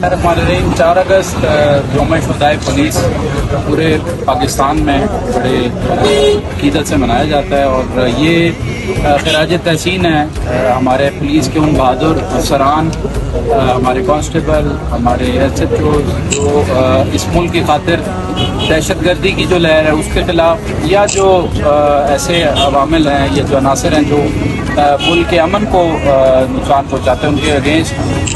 الرحیم 4 اگست یوم شہدائے پولیس پورے پاکستان میں بڑے عقیدت سے منایا جاتا ہے، اور یہ خراج تحسین ہے ہمارے پولیس کے ان بہادر افسران، ہمارے کانسٹیبل، ہمارے ایس ایچ او جو اس ملک کی خاطر دہشت گردی کی جو لہر ہے اس کے خلاف، یا جو ایسے عوامل ہیں یا جو عناصر ہیں جو ملک کے امن کو نقصان پہنچاتے ہیں، ان کے اگینسٹ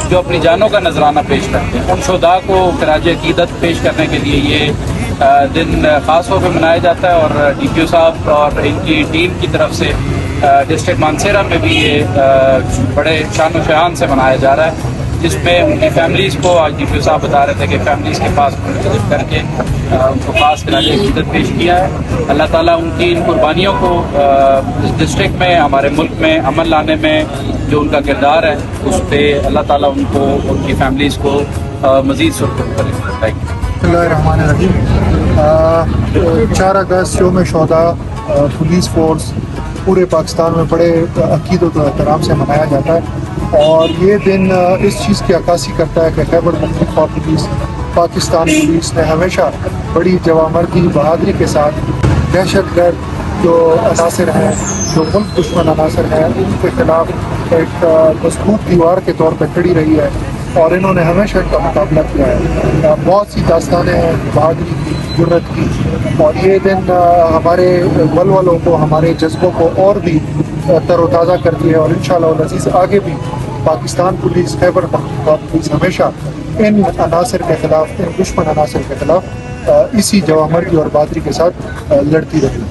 جو اپنی جانوں کا نذرانہ پیش کرتے ہیں، ان شہداء کو خراج عقیدت پیش کرنے کے لیے یہ دن خاص طور پہ منایا جاتا ہے۔ اور ڈی پی او صاحب اور ان کی ٹیم کی طرف سے ڈسٹرکٹ مانسہرہ میں بھی یہ بڑے شان و شان سے منایا جا رہا ہے، جس میں ان کی فیملیز کو آج ڈی پی او صاحب بتا رہے تھے کہ فیملیز کے پاس منتخب کر کے ان کو خاص خراج عقیدت پیش کیا ہے۔ اللہ تعالیٰ ان کی ان قربانیوں کو اس ڈسٹرکٹ میں، ہمارے ملک میں امن لانے میں جو ان کا کردار ہے اس پہ اللہ تعالیٰ ان کو، ان کی فیملیز کو مزید سرخرو کرے۔ Thank you. بسم اللہ الرحمن الرحیم۔ 4 اگست یوم شہداء پولیس فورس پورے پاکستان میں بڑے عقیدت و احترام سے منایا جاتا ہے، اور یہ دن اس چیز کی عکاسی کرتا ہے کہ خیبر پختونخوا پولیس، پاکستان پولیس نے ہمیشہ بڑی جوامردی، بہادری کے ساتھ دہشت گرد جو عناصر ہیں، جو ملک دشمن عناصر ہیں، ان کے خلاف ایک مضبوط دیوار کے طور پہ کھڑی رہی ہے، اور انہوں نے ہمیشہ ان کا مقابلہ کیا ہے۔ بہت سی داستانیں ہیں بہادری کی، جرأت کی، اور یہ دن ہمارے ولولوں کو، ہمارے جذبوں کو اور بھی تر و تازہ کرتی ہے، اور انشاءاللہ العزیز آگے بھی پاکستان پولیس، خیبر پختونخوا پولیس ہمیشہ ان عناصر کے خلاف، ان دشمن عناصر کے خلاف اسی جوامردی اور بہادری کے ساتھ لڑتی رہی۔